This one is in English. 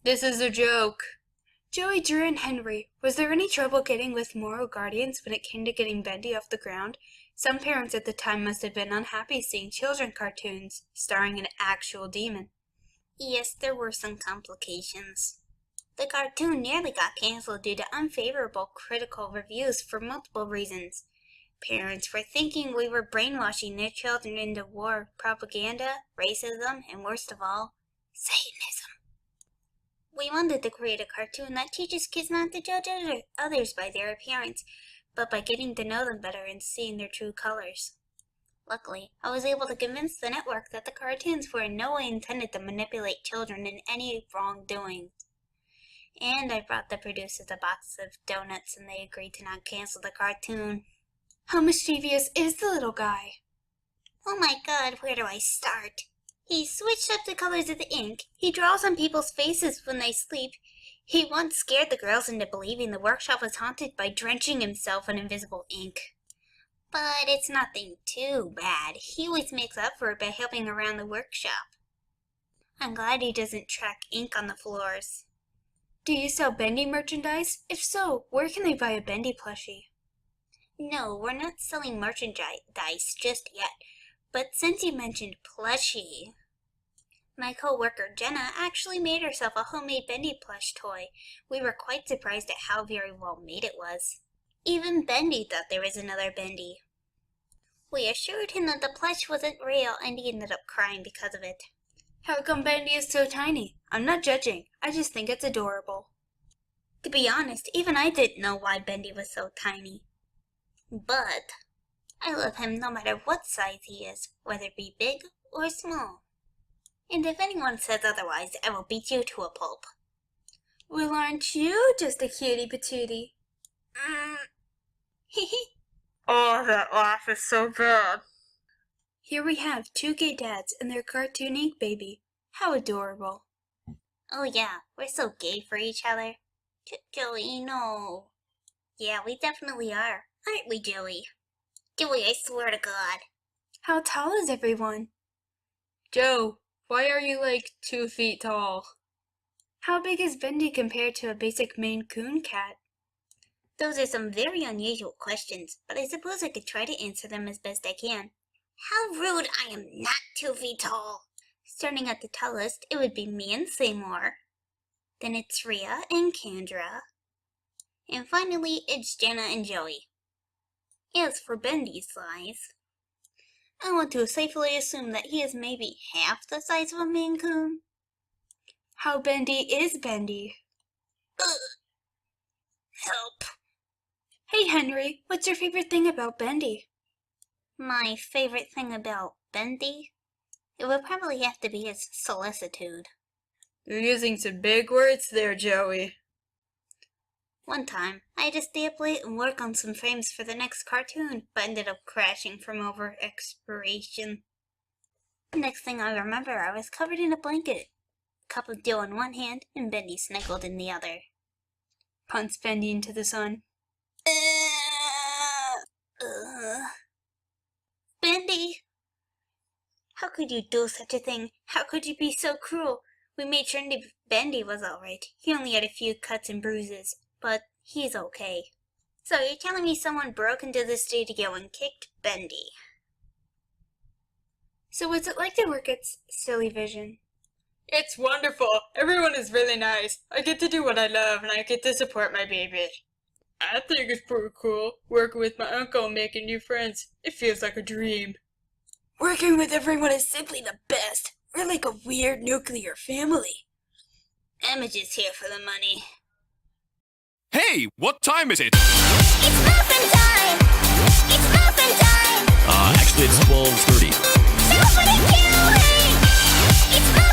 This is a joke. Joey, Drew, and Henry, was there any trouble getting with moral guardians when it came to getting Bendy off the ground? Some parents at the time must have been unhappy seeing children cartoons starring an actual demon. Yes, there were some complications. The cartoon nearly got canceled due to unfavorable critical reviews for multiple reasons. Parents were thinking we were brainwashing their children into war propaganda, racism, and worst of all, Satanism. We wanted to create a cartoon that teaches kids not to judge others by their appearance, but by getting to know them better and seeing their true colors. Luckily, I was able to convince the network that the cartoons were in no way intended to manipulate children in any wrongdoing. And I brought the producers a box of donuts and they agreed to not cancel the cartoon. How mischievous is the little guy? Oh my god, where do I start? He switched up the colors of the ink. He draws on people's faces when they sleep. He once scared the girls into believing the workshop was haunted by drenching himself in invisible ink. But it's nothing too bad. He always makes up for it by helping around the workshop. I'm glad he doesn't track ink on the floors. Do you sell Bendy merchandise? If so, where can they buy a Bendy plushie? No, we're not selling merchandise just yet. But since you mentioned plushie, my co-worker Jenna actually made herself a homemade Bendy plush toy. We were quite surprised at how very well made it was. Even Bendy thought there was another Bendy. We assured him that the plush wasn't real and he ended up crying because of it. How come Bendy is so tiny? I'm not judging, I just think it's adorable. To be honest, even I didn't know why Bendy was so tiny. But I love him no matter what size he is, whether it be big or small. And if anyone says otherwise, I will beat you to a pulp. Well, aren't you just a cutie patootie? Oh, that laugh is so bad. Here we have two gay dads and their cartoon ink baby. How adorable. Oh yeah, we're so gay for each other. Joey, no. Yeah, we definitely are. Aren't we, Joey? Joey, I swear to God. How tall is everyone? Joe, why are you like 2 feet tall? How big is Bendy compared to a basic Maine Coon cat? Those are some very unusual questions, but I suppose I could try to answer them as best I can. How rude, I am not 2 feet tall. Starting at the tallest, it would be me and Seymour. Then it's Rhea and Kendra. And finally, it's Jenna and Joey. As for Bendy's size, I want to safely assume that he is maybe half the size of a Maine Coon. How bendy is Bendy? Help. Hey Henry, what's your favorite thing about Bendy? My favorite thing about Bendy? It would probably have to be his solicitude. You're using some big words there, Joey. One time, I had to stay up late and work on some frames for the next cartoon, but ended up crashing from over-expiration. Next thing I remember, I was covered in a blanket, cup of Joe in one hand, and Bendy snuggled in the other. Punts Bendy into the sun. Bendy! How could you do such a thing? How could you be so cruel? We made sure Bendy was alright. He only had a few cuts and bruises, but he's okay. So you're telling me someone broke into the studio and kicked Bendy? So what's it like to work at Sillyvision? It's wonderful. Everyone is really nice. I get to do what I love and I get to support my baby. I think it's pretty cool, working with my uncle and making new friends. It feels like a dream. Working with everyone is simply the best. We're like a weird nuclear family. I'm just here for the money. Hey, what time is it? It's Muffin time!